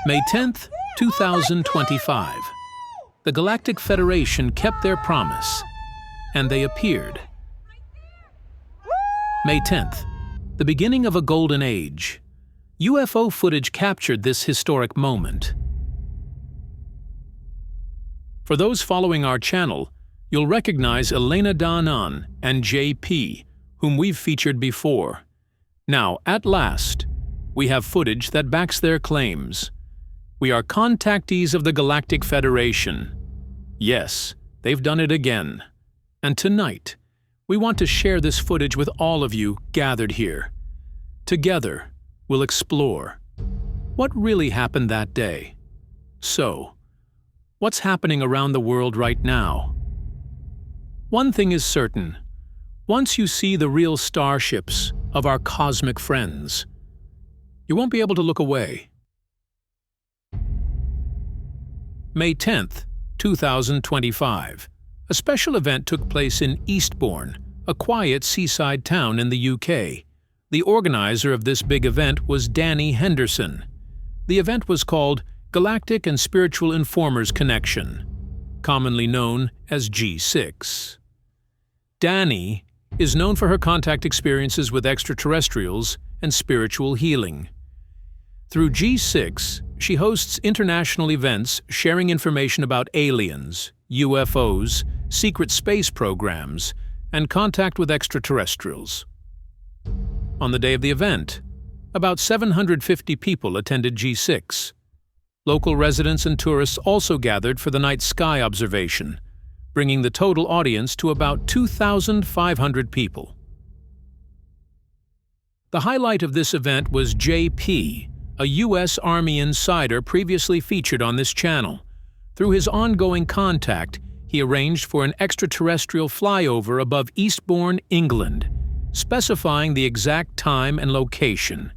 May 10th, 2025. The Galactic Federation kept their promise, and they appeared. May 10th, the beginning of a golden age. UFO footage captured this historic moment. For those following our channel, you'll recognize Elena Danan and JP, whom we've featured before. Now, at last, we have footage that backs their claims. We are contactees of the Galactic Federation. Yes, they've done it again. And tonight, we want to share this footage with all of you gathered here. Together, we'll explore what really happened that day. So, what's happening around the world right now? One thing is certain. Once you see the real starships of our cosmic friends, you won't be able to look away. May 10th, 2025. A special event took place in Eastbourne, a quiet seaside town in the UK. The organizer of this big event was Danny Henderson. The event was called Galactic and Spiritual Informers Connection, commonly known as G6. Danny is known for her contact experiences with extraterrestrials and spiritual healing. Through G6, she hosts international events sharing information about aliens, UFOs, secret space programs, and contact with extraterrestrials. On the day of the event, about 750 people attended G6. Local residents and tourists also gathered for the night sky observation, bringing the total audience to about 2,500 people. The highlight of this event was JP, a U.S. Army insider previously featured on this channel. Through his ongoing contact, he arranged for an extraterrestrial flyover above Eastbourne, England, specifying the exact time and location.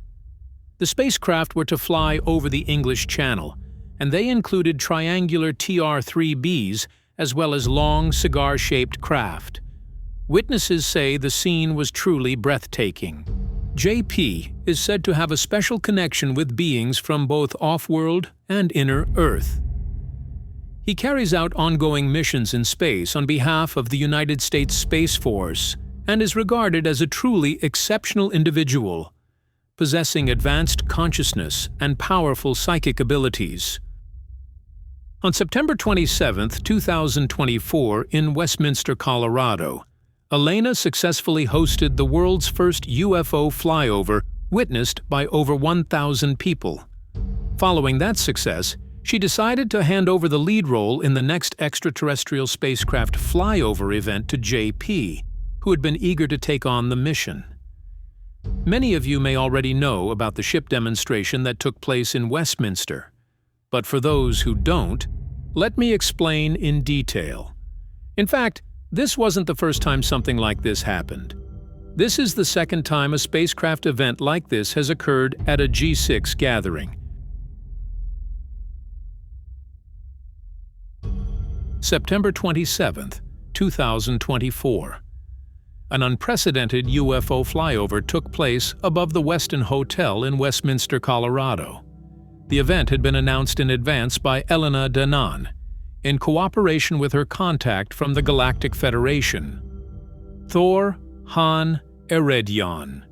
The spacecraft were to fly over the English Channel, and they included triangular TR-3Bs as well as long, cigar-shaped craft. Witnesses say the scene was truly breathtaking. JP is said to have a special connection with beings from both off-world and inner Earth. He carries out ongoing missions in space on behalf of the United States Space Force and is regarded as a truly exceptional individual, possessing advanced consciousness and powerful psychic abilities. On September 27, 2024, in Westminster, Colorado, Elena successfully hosted the world's first UFO flyover witnessed by over 1,000 people. Following that success, she decided to hand over the lead role in the next extraterrestrial spacecraft flyover event to JP, who had been eager to take on the mission. Many of you may already know about the ship demonstration that took place in Westminster, but for those who don't, let me explain in detail. In fact, this wasn't the first time something like this happened. This is the second time a spacecraft event like this has occurred at a G6 gathering. September 27, 2024. An unprecedented UFO flyover took place above the Westin Hotel in Westminster, Colorado. The event had been announced in advance by Elena Danan, in cooperation with her contact from the Galactic Federation, Thor Han Eredyon.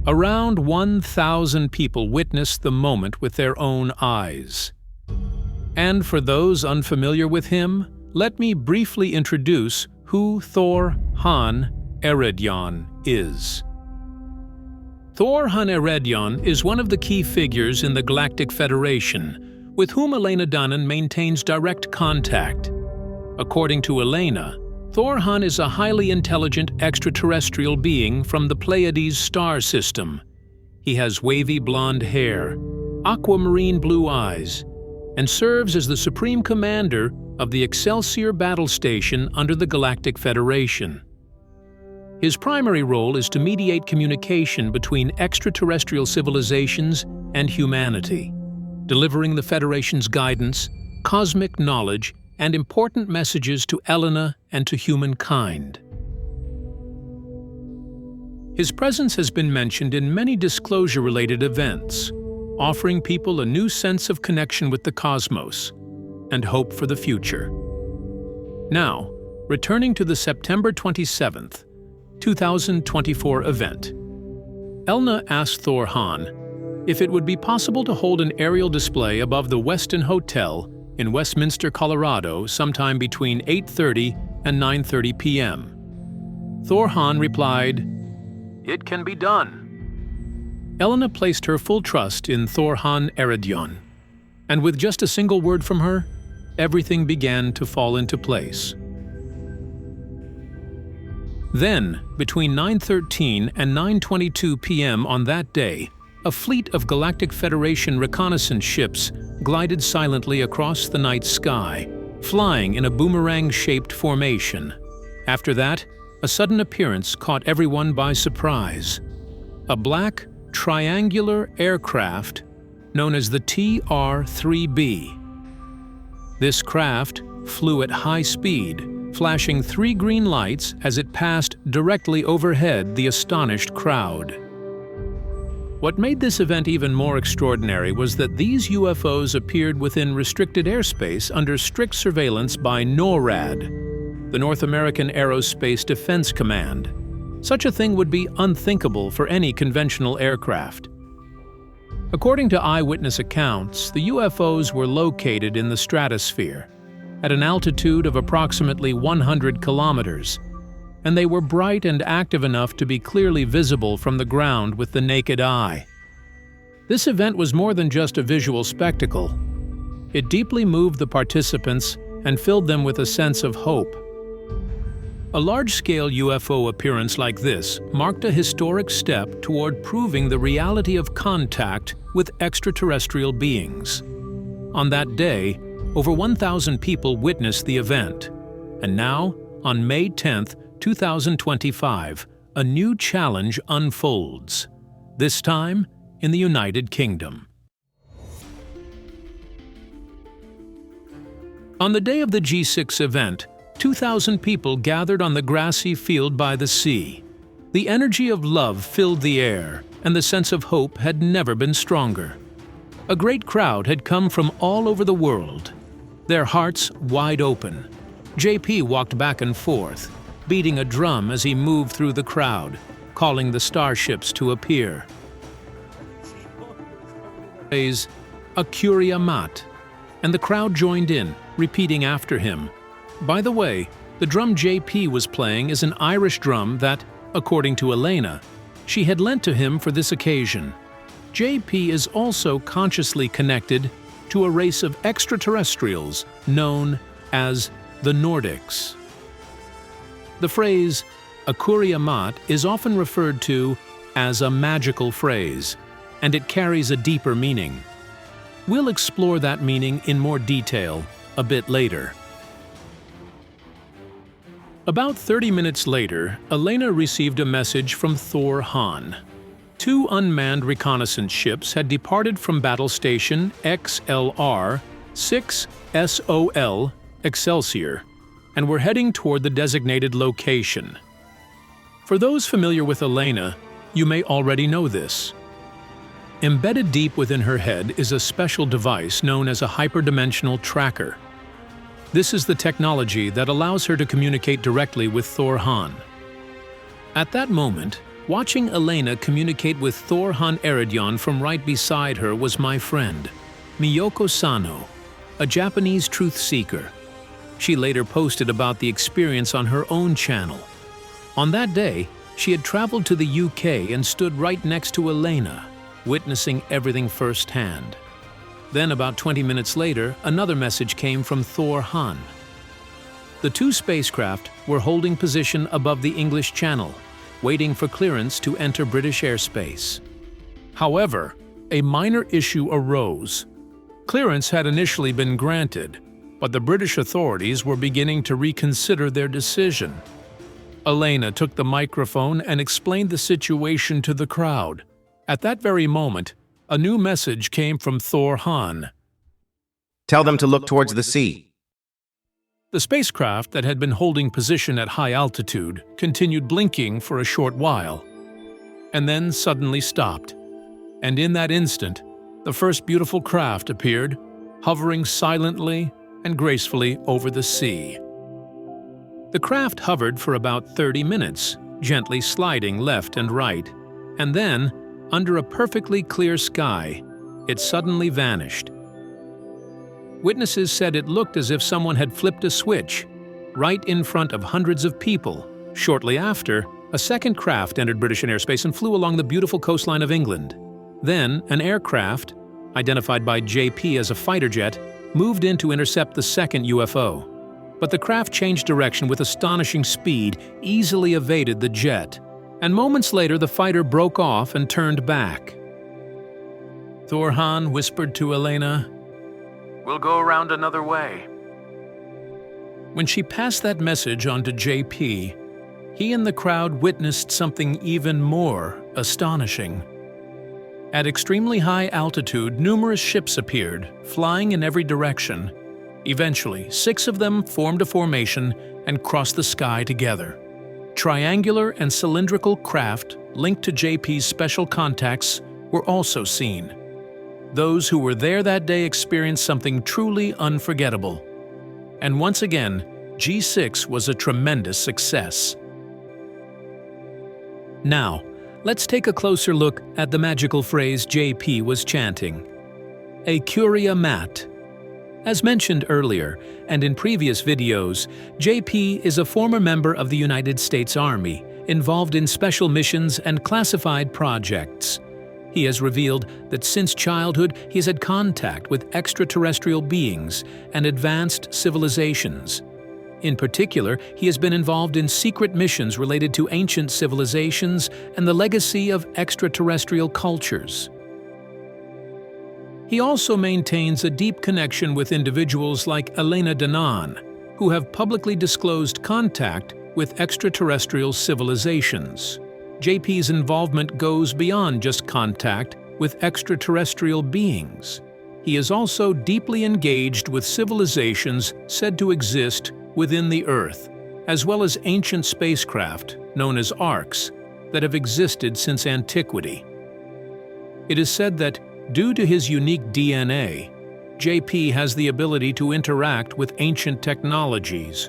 Around 1,000 people witnessed the moment with their own eyes. And for those unfamiliar with him, let me briefly introduce who Thor Han Eredyon is. Thor Han Eredyon is one of the key figures in the Galactic Federation, with whom Elena Danan maintains direct contact. According to Elena, Thor Han is a highly intelligent extraterrestrial being from the Pleiades star system. He has wavy blonde hair, aquamarine blue eyes, and serves as the Supreme Commander of the Excelsior Battle Station under the Galactic Federation. His primary role is to mediate communication between extraterrestrial civilizations and humanity, delivering the Federation's guidance, cosmic knowledge, and important messages to Elena and to humankind. His presence has been mentioned in many disclosure-related events. offering people a new sense of connection with the cosmos and hope for the future. Now, returning to the September 27th, 2024 event, Elna asked Thor Han if it would be possible to hold an aerial display above the Westin Hotel in Westminster, Colorado, sometime between 8:30 and 9:30 p.m. Thor Han replied, "It can be done." Elna placed her full trust in Thor Han Eridjon, and with just a single word from her, everything began to fall into place. Then, between 9:13 and 9:22 p.m. on that day, a fleet of Galactic Federation reconnaissance ships glided silently across the night sky, flying in a boomerang-shaped formation. After that, a sudden appearance caught everyone by surprise. A black, triangular aircraft known as the TR-3B. This craft flew at high speed, flashing 3 green lights as it passed directly overhead the astonished crowd. What made this event even more extraordinary was that these UFOs appeared within restricted airspace under strict surveillance by NORAD, the North American Aerospace Defense Command. Such a thing would be unthinkable for any conventional aircraft. According to eyewitness accounts, the UFOs were located in the stratosphere, at an altitude of approximately 100 kilometers, and they were bright and active enough to be clearly visible from the ground with the naked eye. This event was more than just a visual spectacle. It deeply moved the participants and filled them with a sense of hope. A large-scale UFO appearance like this marked a historic step toward proving the reality of contact with extraterrestrial beings. On that day, over 1,000 people witnessed the event. And now, on May 10th, 2025, a new challenge unfolds, this time in the United Kingdom. On the day of the G6 event, 2,000 people gathered on the grassy field by the sea. The energy of love filled the air, and the sense of hope had never been stronger. A great crowd had come from all over the world, their hearts wide open. JP walked back and forth, beating a drum as he moved through the crowd, calling the starships to appear. Praise Akuryamat, and the crowd joined in, repeating after him. By the way, the drum JP was playing is an Irish drum that, according to Elena, she had lent to him for this occasion. JP is also consciously connected to a race of extraterrestrials known as the Nordics. The phrase Akuryamat is often referred to as a magical phrase, and it carries a deeper meaning. We'll explore that meaning in more detail a bit later. About 30 minutes later, Elena received a message from Thor Han. 2 unmanned reconnaissance ships had departed from battle station XLR-6 SOL Excelsior and were heading toward the designated location. For those familiar with Elena, you may already know this. Embedded deep within her head is a special device known as a hyperdimensional tracker. This is the technology that allows her to communicate directly with Thor Han. At that moment, watching Elena communicate with Thor Han Eridjon from right beside her was my friend, Miyoko Sano, a Japanese truth seeker. She later posted about the experience on her own channel. On that day, she had traveled to the UK and stood right next to Elena, witnessing everything firsthand. Then, about 20 minutes later, another message came from Thor Han. The 2 spacecraft were holding position above the English Channel, waiting for clearance to enter British airspace. However, a minor issue arose. Clearance had initially been granted, but the British authorities were beginning to reconsider their decision. Elena took the microphone and explained the situation to the crowd. At that very moment, a new message came from Thor Han. Tell them to look towards the sea. The spacecraft that had been holding position at high altitude continued blinking for a short while, and then suddenly stopped. And in that instant, the first beautiful craft appeared, hovering silently and gracefully over the sea. The craft hovered for about 30 minutes, gently sliding left and right, and then, under a perfectly clear sky, it suddenly vanished. Witnesses said it looked as if someone had flipped a switch, right in front of hundreds of people. Shortly after, a second craft entered British airspace and flew along the beautiful coastline of England. Then, an aircraft, identified by JP as a fighter jet, moved in to intercept the second UFO. But the craft changed direction with astonishing speed, easily evaded the jet, and moments later the fighter broke off and turned back. Thorhan whispered to Elena, "We'll go around another way." When she passed that message on to JP, he and the crowd witnessed something even more astonishing. At extremely high altitude, numerous ships appeared, flying in every direction. Eventually, 6 of them formed a formation and crossed the sky together. Triangular and cylindrical craft linked to JP's special contacts were also seen. Those who were there that day experienced something truly unforgettable. And once again, G6 was a tremendous success. Now, let's take a closer look at the magical phrase JP was chanting. Akuryamat. As mentioned earlier, and in previous videos, JP is a former member of the United States Army, involved in special missions and classified projects. He has revealed that since childhood he has had contact with extraterrestrial beings and advanced civilizations. In particular, he has been involved in secret missions related to ancient civilizations and the legacy of extraterrestrial cultures. He also maintains a deep connection with individuals like Elena Danaan, who have publicly disclosed contact with extraterrestrial civilizations. JP's involvement goes beyond just contact with extraterrestrial beings. He is also deeply engaged with civilizations said to exist within the Earth, as well as ancient spacecraft, known as arcs, that have existed since antiquity. It is said that, due to his unique DNA, JP has the ability to interact with ancient technologies,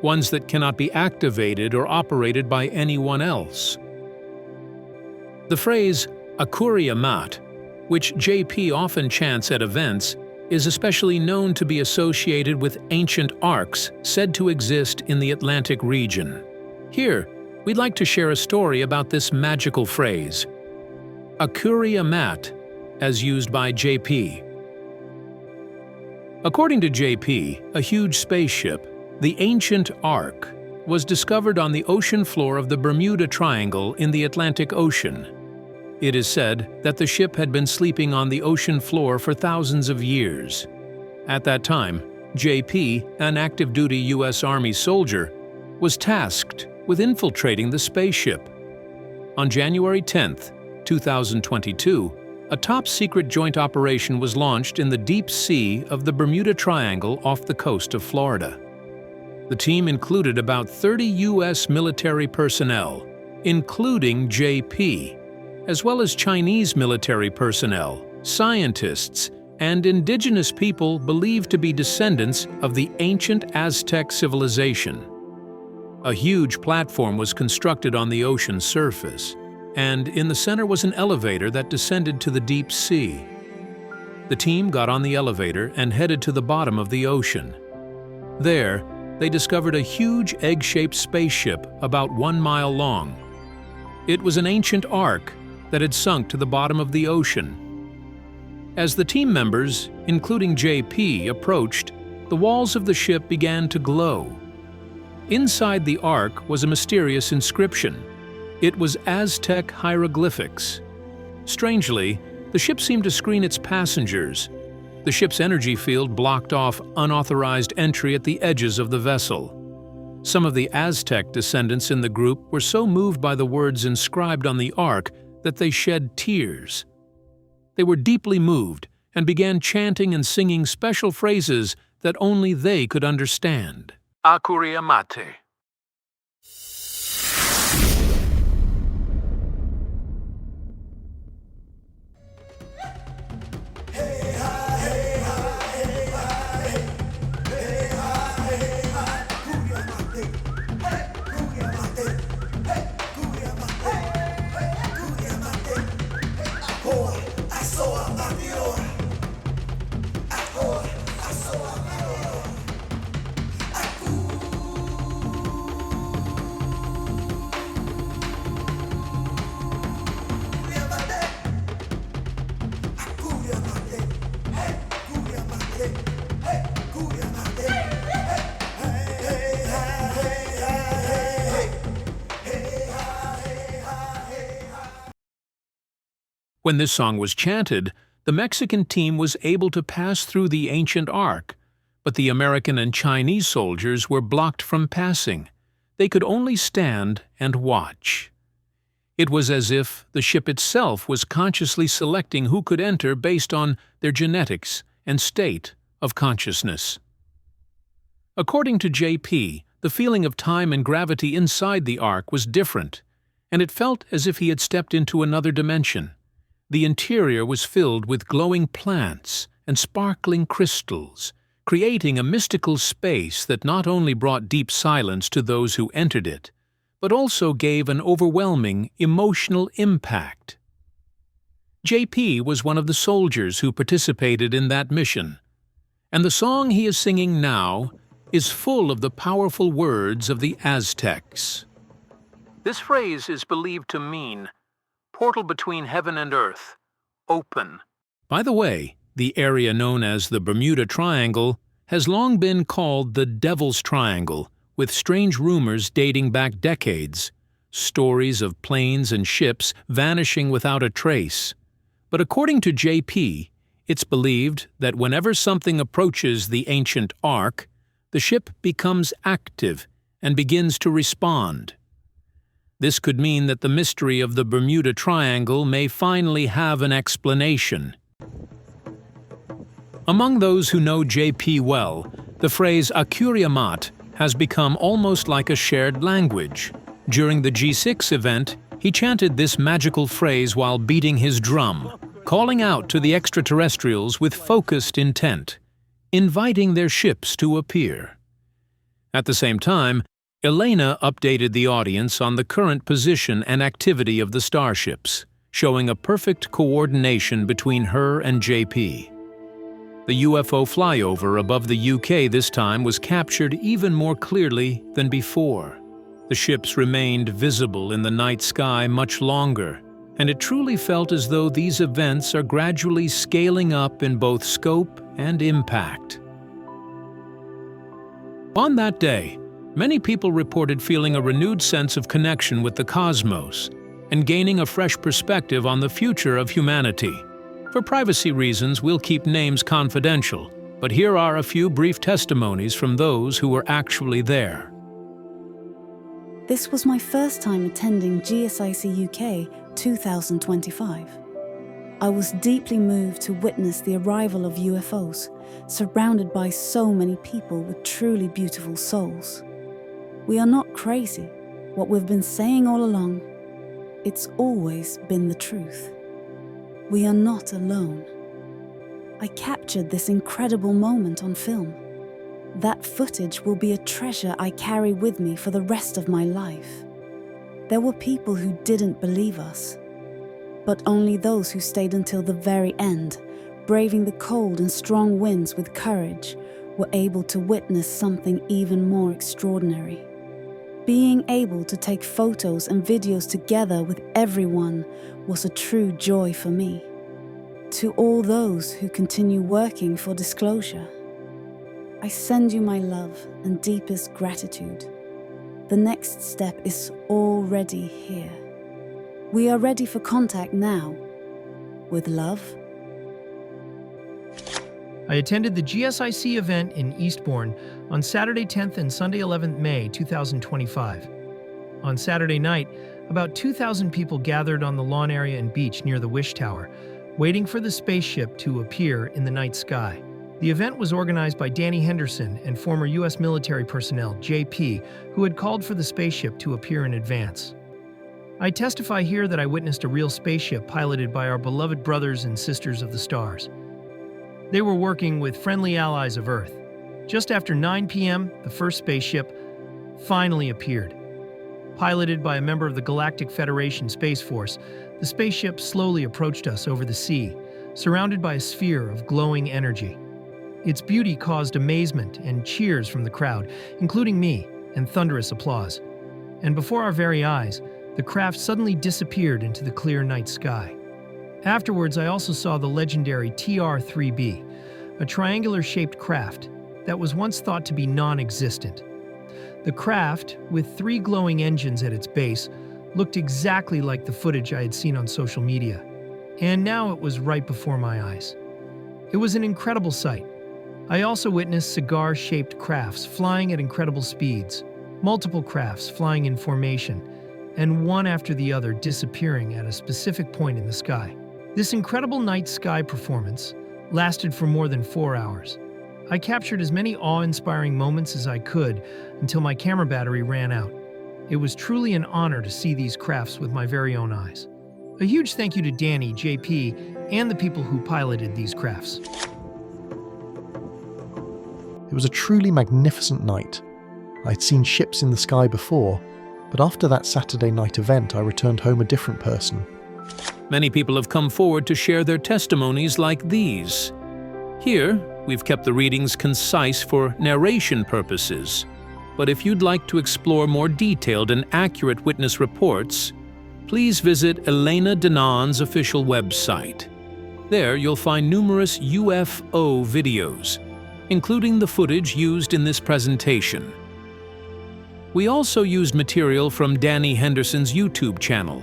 ones that cannot be activated or operated by anyone else. The phrase Akuryamat, which JP often chants at events, is especially known to be associated with ancient arcs said to exist in the Atlantic region. Here, we'd like to share a story about this magical phrase, Akuryamat, as used by JP. According to JP, a huge spaceship, the ancient Ark, was discovered on the ocean floor of the Bermuda Triangle in the Atlantic Ocean. It is said that the ship had been sleeping on the ocean floor for thousands of years. At that time, JP, an active-duty U.S. Army soldier, was tasked with infiltrating the spaceship. On January 10, 2022, a top-secret joint operation was launched in the deep sea of the Bermuda Triangle off the coast of Florida. The team included about 30 U.S. military personnel, including JP, as well as Chinese military personnel, scientists, and indigenous people believed to be descendants of the ancient Aztec civilization. A huge platform was constructed on the ocean's surface, and in the center was an elevator that descended to the deep sea. The team got on the elevator and headed to the bottom of the ocean. There, they discovered a huge egg-shaped spaceship about 1 mile long. It was an ancient ark that had sunk to the bottom of the ocean. As the team members, including JP, approached, the walls of the ship began to glow. Inside the ark was a mysterious inscription. It was Aztec hieroglyphics. Strangely, the ship seemed to screen its passengers. The ship's energy field blocked off unauthorized entry at the edges of the vessel. Some of the Aztec descendants in the group were so moved by the words inscribed on the ark that they shed tears. They were deeply moved and began chanting and singing special phrases that only they could understand. Akuryamat. When this song was chanted, the Mexican team was able to pass through the ancient ark, but the American and Chinese soldiers were blocked from passing. They could only stand and watch. It was as if the ship itself was consciously selecting who could enter based on their genetics and state of consciousness. According to JP, the feeling of time and gravity inside the ark was different, and it felt as if he had stepped into another dimension. The interior was filled with glowing plants and sparkling crystals, creating a mystical space that not only brought deep silence to those who entered it, but also gave an overwhelming emotional impact. JP was one of the soldiers who participated in that mission, and the song he is singing now is full of the powerful words of the Aztecs. This phrase is believed to mean portal between heaven and earth, open. By the way, the area known as the Bermuda Triangle has long been called the Devil's Triangle, with strange rumors dating back decades, stories of planes and ships vanishing without a trace. But according to JP, it's believed that whenever something approaches the ancient ark, the ship becomes active and begins to respond. This could mean that the mystery of the Bermuda Triangle may finally have an explanation. Among those who know JP well, the phrase Akuryamat has become almost like a shared language. During the G6 event, he chanted this magical phrase while beating his drum, calling out to the extraterrestrials with focused intent, inviting their ships to appear. At the same time, Elena updated the audience on the current position and activity of the starships, showing a perfect coordination between her and JP. The UFO flyover above the UK this time was captured even more clearly than before. The ships remained visible in the night sky much longer, and it truly felt as though these events are gradually scaling up in both scope and impact. On that day, many people reported feeling a renewed sense of connection with the cosmos and gaining a fresh perspective on the future of humanity. For privacy reasons, we'll keep names confidential, but here are a few brief testimonies from those who were actually there. This was my first time attending Gsic UK 2025. I was deeply moved to witness the arrival of UFOs, surrounded by so many people with truly beautiful souls. We are not crazy. What we've been saying all along, it's always been the truth. We are not alone. I captured this incredible moment on film. That footage will be a treasure I carry with me for the rest of my life. There were people who didn't believe us, but only those who stayed until the very end, braving the cold and strong winds with courage, were able to witness something even more extraordinary. Being able to take photos and videos together with everyone was a true joy for me. To all those who continue working for disclosure, I send you my love and deepest gratitude. The next step is already here. We are ready for contact now. With love. I attended the GSIC event in Eastbourne on Saturday 10th and Sunday 11th May 2025. On Saturday night, about 2,000 people gathered on the lawn area and beach near the Wish Tower, waiting for the spaceship to appear in the night sky. The event was organized by Danny Henderson and former U.S. military personnel, JP, who had called for the spaceship to appear in advance. I testify here that I witnessed a real spaceship piloted by our beloved brothers and sisters of the stars. They were working with friendly allies of Earth. Just after 9 p.m., the first spaceship finally appeared. Piloted by a member of the Galactic Federation Space Force, the spaceship slowly approached us over the sea, surrounded by a sphere of glowing energy. Its beauty caused amazement and cheers from the crowd, including me, and thunderous applause. And before our very eyes, the craft suddenly disappeared into the clear night sky. Afterwards, I also saw the legendary TR-3B, a triangular-shaped craft that was once thought to be non-existent. The craft, with 3 glowing engines at its base, looked exactly like the footage I had seen on social media. And now it was right before my eyes. It was an incredible sight. I also witnessed cigar-shaped crafts flying at incredible speeds, multiple crafts flying in formation, and one after the other disappearing at a specific point in the sky. This incredible night sky performance lasted for more than 4 hours. I captured as many awe-inspiring moments as I could until my camera battery ran out. It was truly an honor to see these crafts with my very own eyes. A huge thank you to Danny, JP, and the people who piloted these crafts. It was a truly magnificent night. I'd seen ships in the sky before, but after that Saturday night event I returned home a different person. Many people have come forward to share their testimonies like these. Here, we've kept the readings concise for narration purposes, but if you'd like to explore more detailed and accurate witness reports, please visit Elena Danon's official website. There you'll find numerous UFO videos, including the footage used in this presentation. We also used material from Danny Henderson's YouTube channel,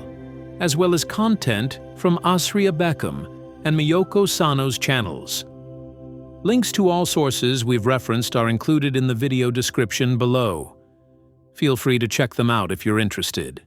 as well as content from Asria Beckham and Miyoko Sano's channels. Links to all sources we've referenced are included in the video description below. Feel free to check them out if you're interested.